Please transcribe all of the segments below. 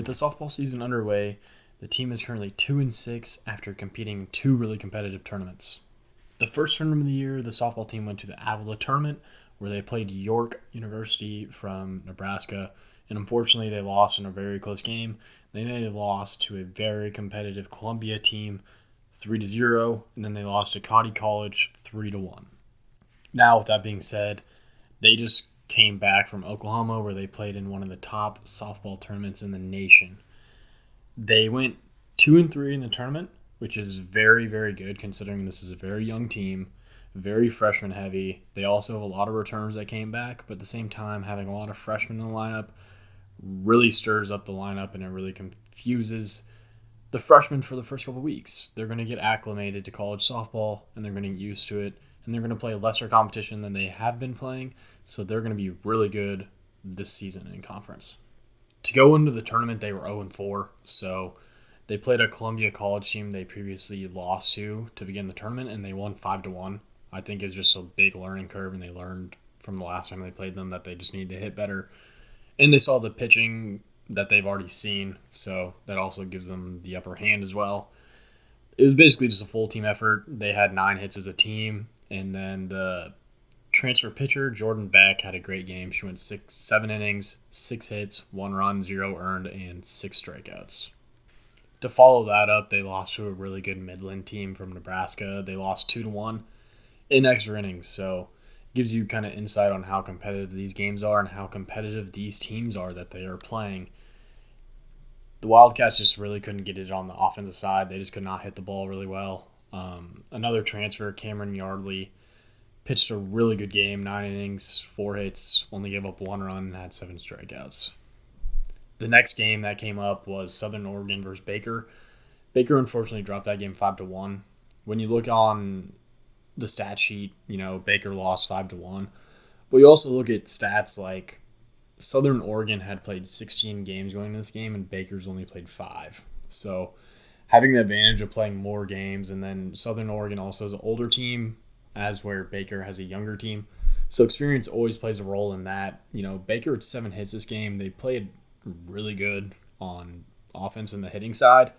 With the softball season underway, the team is currently 2-6 after competing in 2 really competitive tournaments. The first tournament of the year, the softball team went to the Avila tournament, where they played York University from Nebraska, and unfortunately they lost in a very close game. Then they lost to a very competitive Columbia team 3-0, and then they lost to Cotty College 3-1. Now, with that being said, they just came back from Oklahoma, where they played in one of the top softball tournaments in the nation. They went 2-3 in the tournament, which is very, very good considering this is a very young team, very freshman heavy. They also have a lot of returners that came back, but at the same time, having a lot of freshmen in the lineup really stirs up the lineup, and it really confuses the freshmen for the first couple of weeks. They're going to get acclimated to college softball, and they're going to get used to it, and they're going to play lesser competition than they have been playing, so they're going to be really good this season in conference. To go into the tournament, they were 0-4, so they played a Columbia College team they previously lost to begin the tournament, and they won 5-1. I think it's just a big learning curve, and they learned from the last time they played them that they just need to hit better. And they saw the pitching that they've already seen, so that also gives them the upper hand as well. It was basically just a full team effort. They had 9 hits as a team, and then the transfer pitcher, Jordan Beck, had a great game. She went 7 innings, 6 hits, 1 run, 0 earned, and 6 strikeouts. To follow that up, they lost to a really good Midland team from Nebraska. They lost 2-1 in extra innings, so it gives you kind of insight on how competitive these games are and how competitive these teams are that they are playing. The Wildcats just really couldn't get it on the offensive side. They just could not hit the ball really well. Another transfer, Cameron Yardley, pitched a really good game, 9 innings, 4 hits, only gave up 1 run, and had 7 strikeouts. The next game that came up was Southern Oregon versus Baker. Baker unfortunately dropped that game 5-1. When you look on the stat sheet, Baker lost 5-1. But you also look at stats like Southern Oregon had played 16 games going into this game, and Baker's only played 5. So having the advantage of playing more games, and then Southern Oregon also is an older team, as where Baker has a younger team. So experience always plays a role in that. Baker had 7 hits this game. They played really good on offense and the hitting side.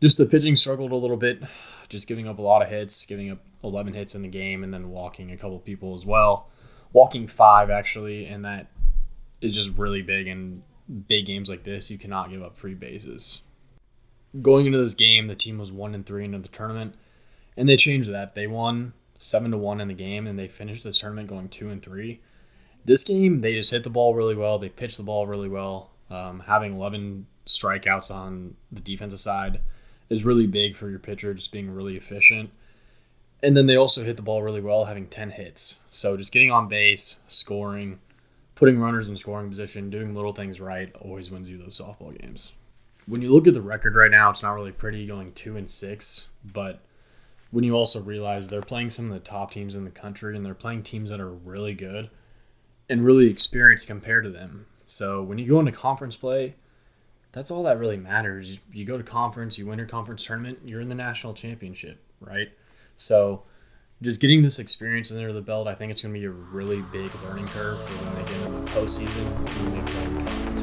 Just the pitching struggled a little bit, just giving up a lot of hits, giving up 11 hits in the game, and then walking a couple people as well. Walking 5, actually, and that is just really big. In big games like this, you cannot give up free bases. Going into this game, the team was 1-3 into the tournament, and they changed that. They won 7-1 in the game, and they finished this tournament going 2-3. This game, they just hit the ball really well. They pitched the ball really well. Having 11 strikeouts on the defensive side is really big for your pitcher, just being really efficient. And then they also hit the ball really well, having 10 hits. So just getting on base, scoring, putting runners in scoring position, doing little things right always wins you those softball games. When you look at the record right now, it's not really pretty, going 2-6, but when you also realize they're playing some of the top teams in the country, and they're playing teams that are really good and really experienced compared to them. So when you go into conference play, that's all that really matters. You go to conference, you win your conference tournament, you're in the national championship, right? So just getting this experience under the belt, I think it's going to be a really big learning curve for when they get into the postseason and when they play in the conference.